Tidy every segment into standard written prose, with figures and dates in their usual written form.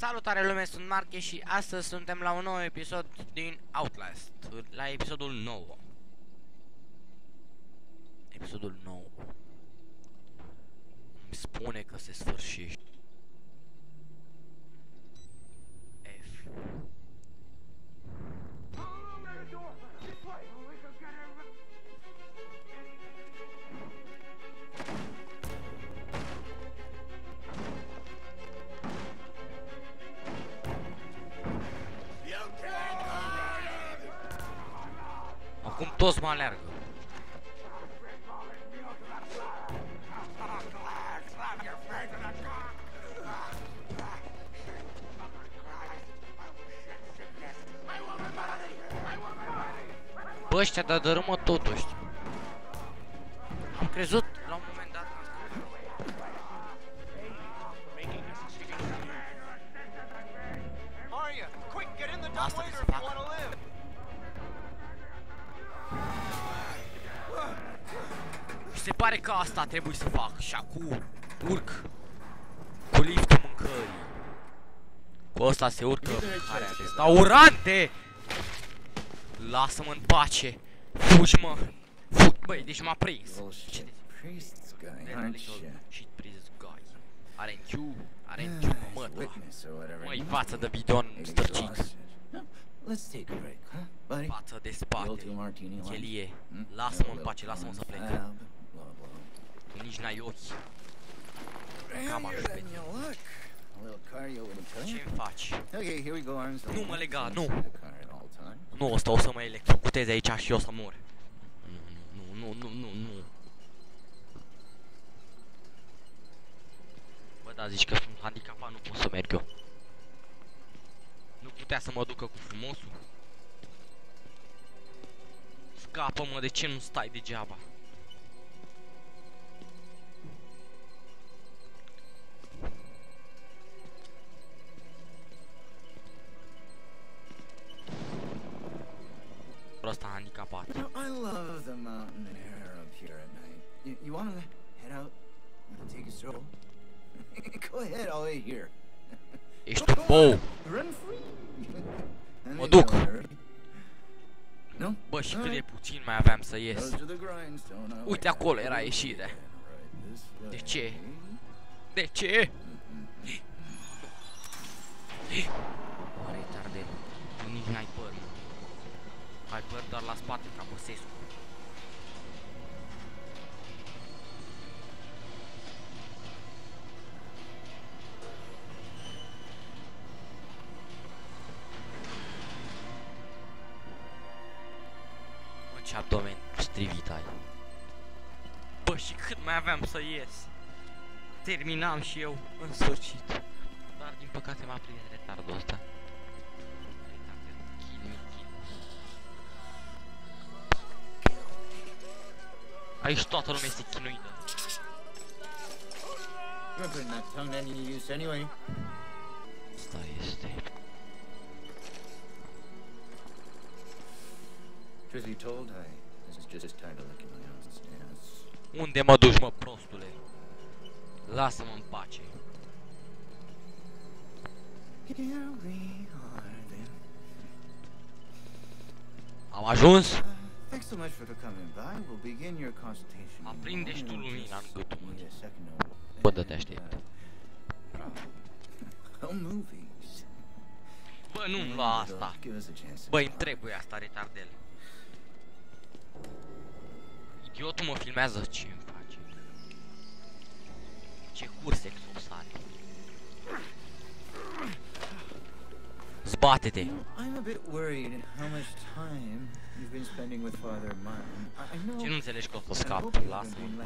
Salutare lume, sunt Marche și astăzi suntem la un nou episod din Outlast. La episodul 9. Episodul 9. Îmi spune că se sfârșește. F. Acum toți mă aleargă. Bă, ăștia dă dărâmă totuși. Am crezut la un moment dat. Asta trebuie să fac. Și se pare că asta trebuie să fac. Și acum urc cu liftul mâncării. Cu ăsta se urcă mâncarea restaurante. Lasă-mă în pace. Fugi, mă. Fugi, băi, deci m-a prins. Ce shit priest guy. Aren't you, mă, măi, față de bidon stărcit. Față de spate, chelie. Lasă-mă în pace, lasă-mă să plec. Tu nici n-ai ochi. Cam așa pe tine. Ce-mi faci? Nu mă lega, nu. Nu, ăsta o să mă electrocuteze aici și eu să mor. Nu. Bă, da, zici că sunt handicapat, nu pot să merg eu. Nu putea să mă ducă cu frumosul? Scapă-mă, de ce nu stai degeaba? Ăsta handicapat. I love the mountain air up here at night. You want to head out and take a stroll? Go ahead, I'll wait here. Ești un bou. Run free. Mă duc. No? Bă, și cât de puțin mai aveam să ies. Uite acolo era ieșire. De ce? De ce? Mă retarde. Tu nici n-ai păr. Ai păr doar la spate ca Băsescu. Mă, ce abdomen strivit ai. Bă, și cât mai aveam să ies. Terminam și eu, în sfârșit. Dar din păcate m-a prins retardul ăsta. Aici toată lumea este chinuită. Asta este. Unde mă duci, mă, prostule? Lasă-mă în pace. Am ajuns? Aprinde-și tu lumina în gâtul meu. Bă, dă-te aștept. Bă, nu-mi lua asta. Bă, îmi trebuie asta, retardel. Idiotul mă filmează, ce-mi face? Ce curs exosare. Zbate-te! Ce nu înțelegi că o să scap? Lasă-mă.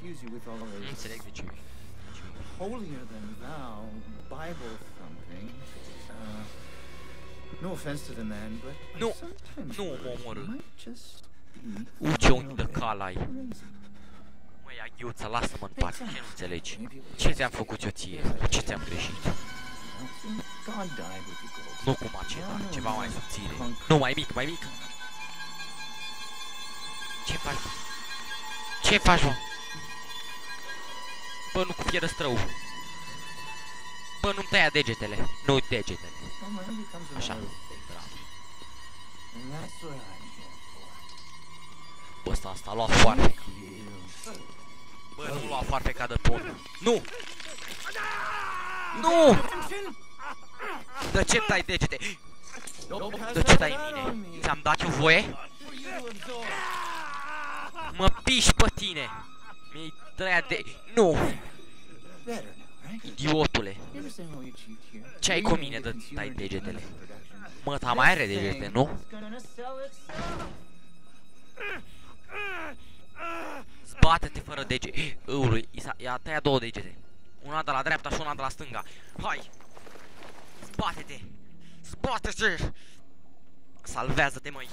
Nu înțeleg de ce. Holier than thou, Bible thumping. No offense to the man, but nu, nu mă omorâ. Ce unghi de cal ai. Măi, aghiuța, lasă-mă în pace, ce nu înțelegi? Ce ți-am făcut eu ție? Ce ți-am greșit? Nu cu maceta, ceva mai subțire. Nu, mai mic, mai mic. Ce faci, bă? Ce faci, bă? Bă, nu cu pierăstrău. Bă, nu-mi tăia degetele. Nu degetele. Well, money becomes a Așa. matter of faith, Bravo. and that's what I'm here for. Bă, asta a luat foarfeca. You. Bă, nu lua foarfeca de pun. Nu! Nu! De ce tai degete? De ce tai în mine? Ți-am dat eu voie? Mă piși pe tine! Mi-ai tăiat de... Nu! Better now, right? Idiotule! You understand how we achieved here? Ce ai cu mine de tai degetele? Mă, ta mai are degete, nu? Zbate-te fără degete. Ului, i-a tăiat două degete. Una de la dreapta și una de la stânga. Hai! Zbate-te! Zbate-te! Salvează-te, măi!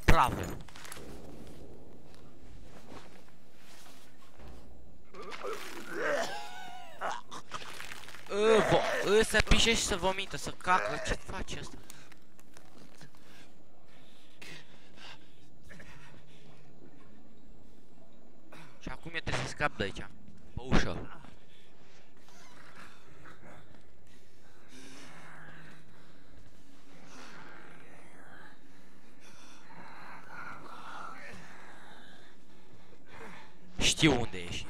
Bravo! Să pișe și să vomită, să cacă. Ce faci asta? Și acum eu trebuie să scap de aici. Pe ușă. Știu unde ești.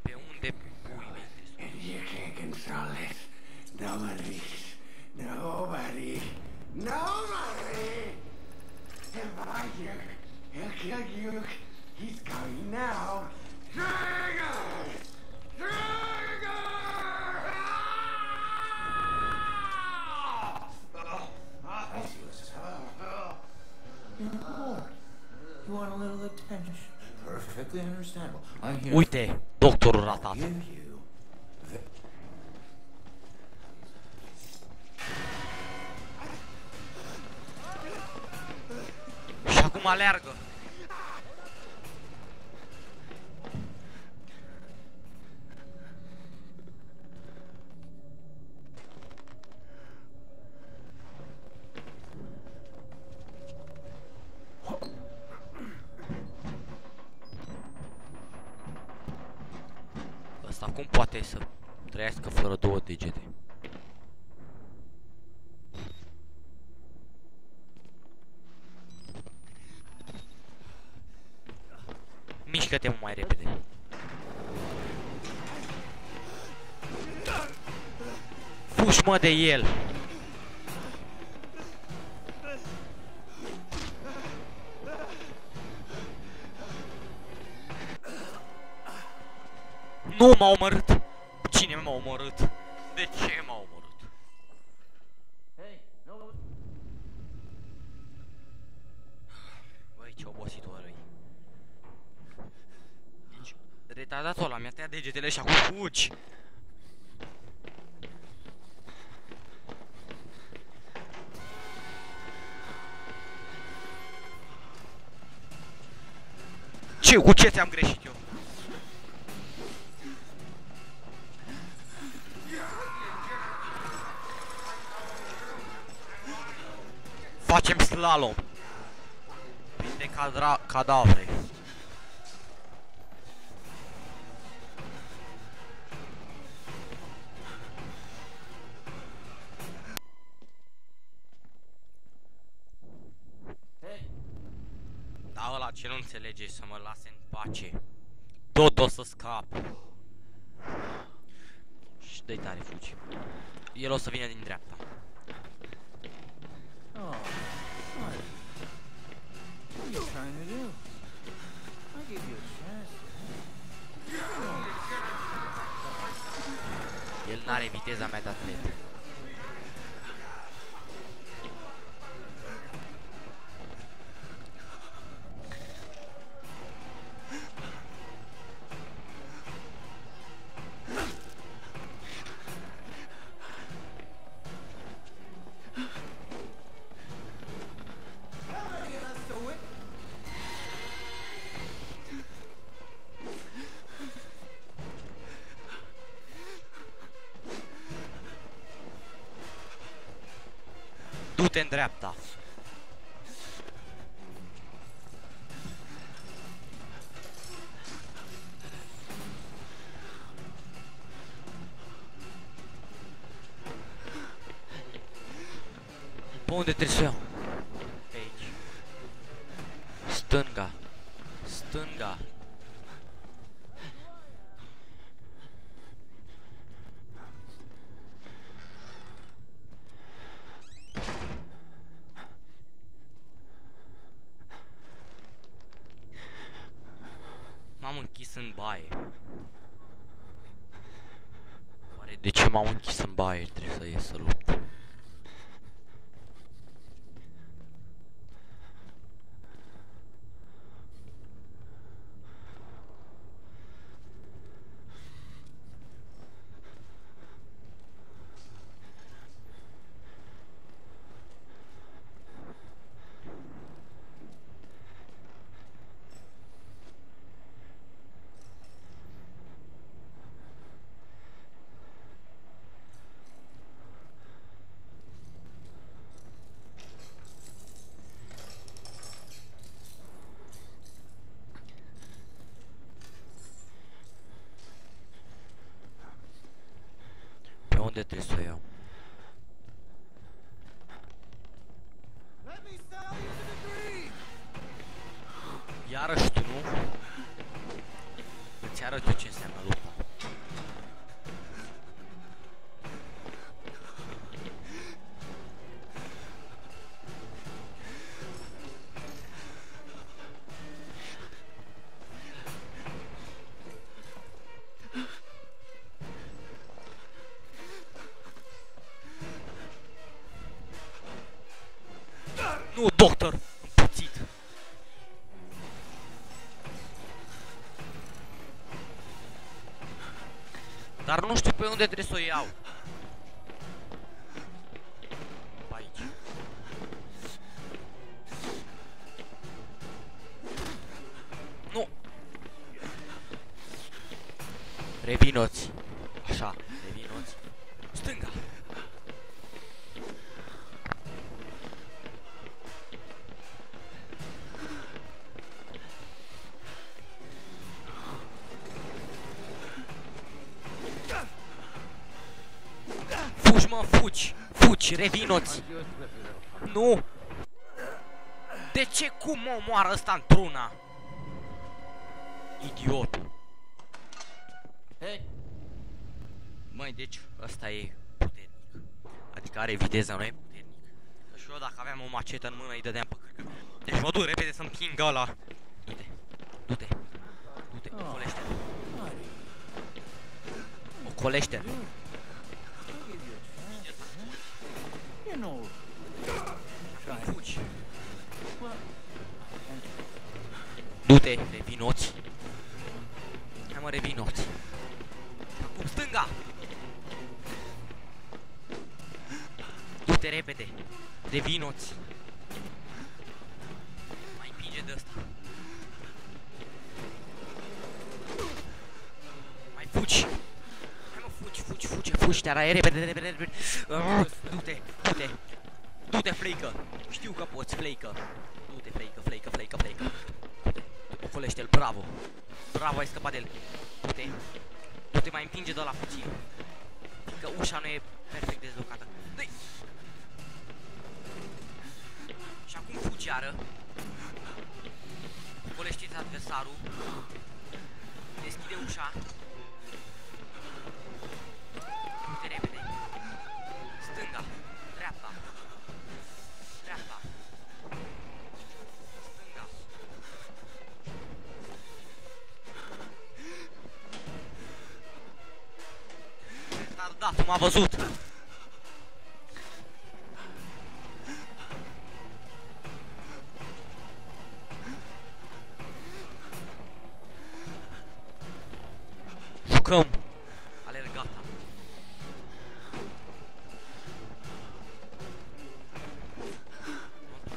Pe unde pui mei? Nobody! If I he'll kill you. He's coming now. Trigger! Trigger! You want a little attention? Perfectly understandable. I'm here. Uite, doctorul ratat. Give you. Și acum aleargă. Ăsta cum poate să trăiască fără două degete? Mișcă-te mai repede. Fugi mă de el. Nu m-a omorât. Cine m-a omorât? De ce m-a omorât? Băi, ce obositor e. Deci, retardatul ăla mi-a tăiat degetele și acum fugi. Ce? Cu ce ți-am greșit eu? Facem slalom printre cadavre. Da, ăla ce nu înțelege să mă lase în pace. Tot o să scap. Și dă-i tare, fugi. El o să vină din dreapta. Oh, what? What are you trying to do? I gave you a chance. El n-are viteza mea de atlet. Du-te în dreapta. Pe unde trebuie să iau? Pe aici. Stânga. Stânga. M-am închis în baie. Oare de ce m-am închis în baie? Trebuie să ies să lupt. Unde trebuie să o iau? Iarăși tu, nu? Îți arăt eu ce înseamnă lupta. Nu, doctor! Împuțit! Dar nu știu pe unde trebuie să o iau. Aici. Nu! Revinoți! Așa, revinoți. Stânga! Fugi, mă, fugi! Fugi, revinoți! Nu! De ce cum mă omoară ăsta într-una? Idiot! Măi, deci ăsta e puternic. Adică are viteza, nu e puternic. Că și eu dacă aveam o macetă în mână îi dădeam pe cârcă. Deci mă duc repede să-mi împing ăla. Du-te! Du-te! Du-te! Ocolește-l! Ocolește-l! Fugi! Du-te, revinoți! Hai mă, revinoți! Acum stânga! Du-te repede! Revinoți! Mai împinge de ăsta! Mai fugi! Hai mă, fugi, fugi, fugi, fugi, te arai repede, repede, repede! Du-te, du-te! Du-te, Fleică! Știu că poți, Fleică! Du-te, Fleică, Fleică, Fleică, Fleică! Du-te, ocolește-l, bravo! Bravo, ai scăpat de el! Du-te! Du-te, mai împinge de ăla puțin! Că ușa nu e perfect dezlocată! Dă-i! Și acum fugi iară! Ocolește-ți adversarul! Deschide ușa! Du-te repede! Stânga! Dreapta! Dreapta! Stânga! Retardatul m-a văzut! Jucăm! Alergata!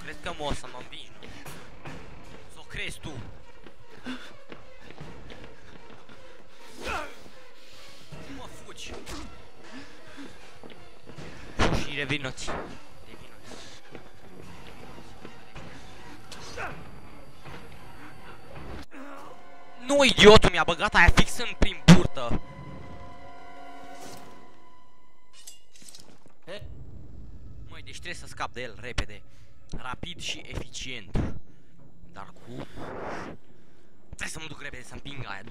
Crezi că o să mă învingi, nu? S-o crezi tu! Mă, fugi! Fugi și revinoți! Revinoți! Nu, idiotul, mi-a băgat aia fix prin burtă. Măi, deci trebuie să scap de el repede. Rapid și eficient. Dar cu... Trebuie să mă duc repede să împing aia.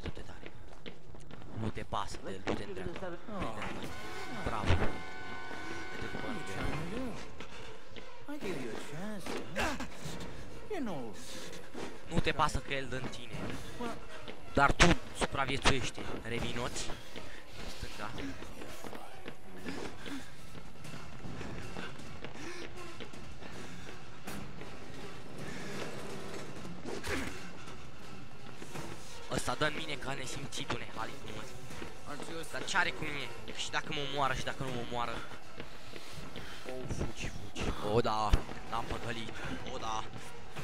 Du-te tare. Nu te pasă de el, du-te în dreapta. Bravo. I gave you a chance. You know. Nu te pasă că el dă în tine. Dar tu supraviețuiești. Revinoți. Stânga. Ăsta dă în mine ca nesimțitul nehalit. Dar ce are cu mine? Și dacă mă moară și dacă nu mă moară. Oh, fugi. O, da, l-am păcălit. O, da.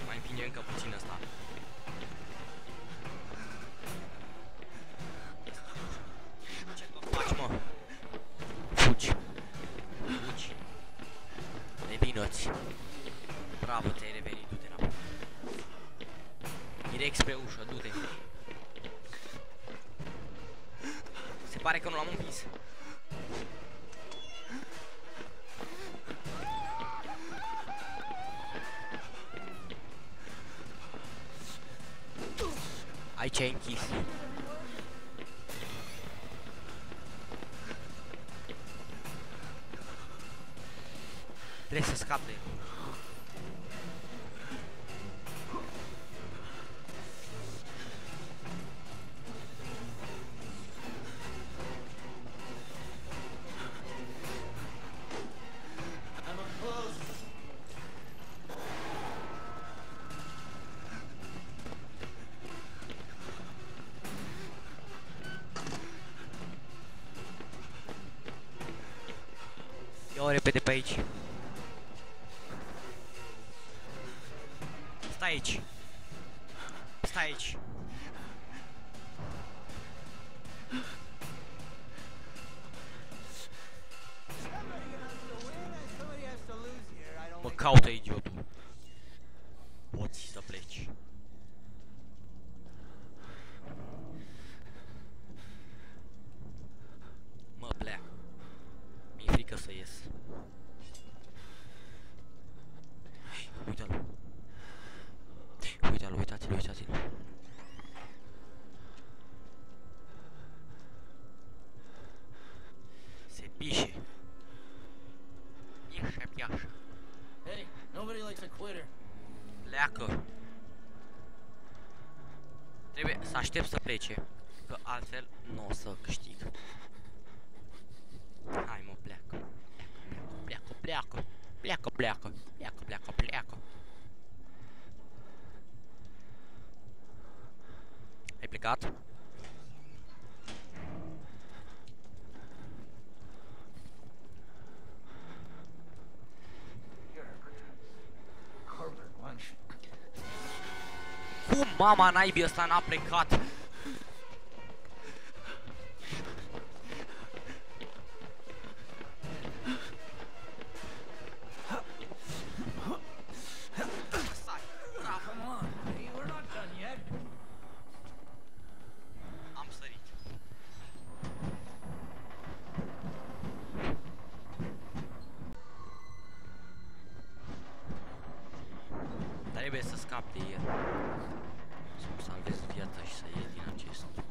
Mai împinge încă puțin ăsta. Ce tot faci, mă? Fugi. Revino-ți. Bravo, ți-ai revenit, du-te înapoi. Direct spre ușă, du-te. Se pare că nu l-am învins. Aici ai închis. Trebuie să scap de el. Ia-o repede pe aici. Stai aici. Stai aici. Mă caută idiotul. Poți să pleci. Mă pleacă. Mi-e frică să ies. Uite-l. Uite-l, uitați-l. Se pișe. Ieșe piașă. Hey, nobody likes a quitter. Pleacă. Trebuie să aștept să plece, că altfel nu o să câștig. Hai, mă, pleacă. Pleacă. Ai plecat? Corporate lunch. Cum mama naibii ăsta n-a plecat? Am sărit. Trebuie să scap de el. Să-mi salvez viața și să ies din acest sinistru.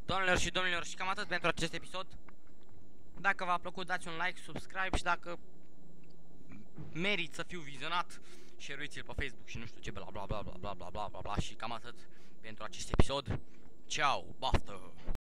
Doamnelor și domnilor, și cam atât pentru acest episod. Dacă v-a plăcut, dați un like, subscribe și dacă merit să fiu vizionat, share-uiți-l pe Facebook și nu știu ce, bla bla bla bla bla bla bla bla bla. Și cam atât pentru acest episod. Ciao, baftă!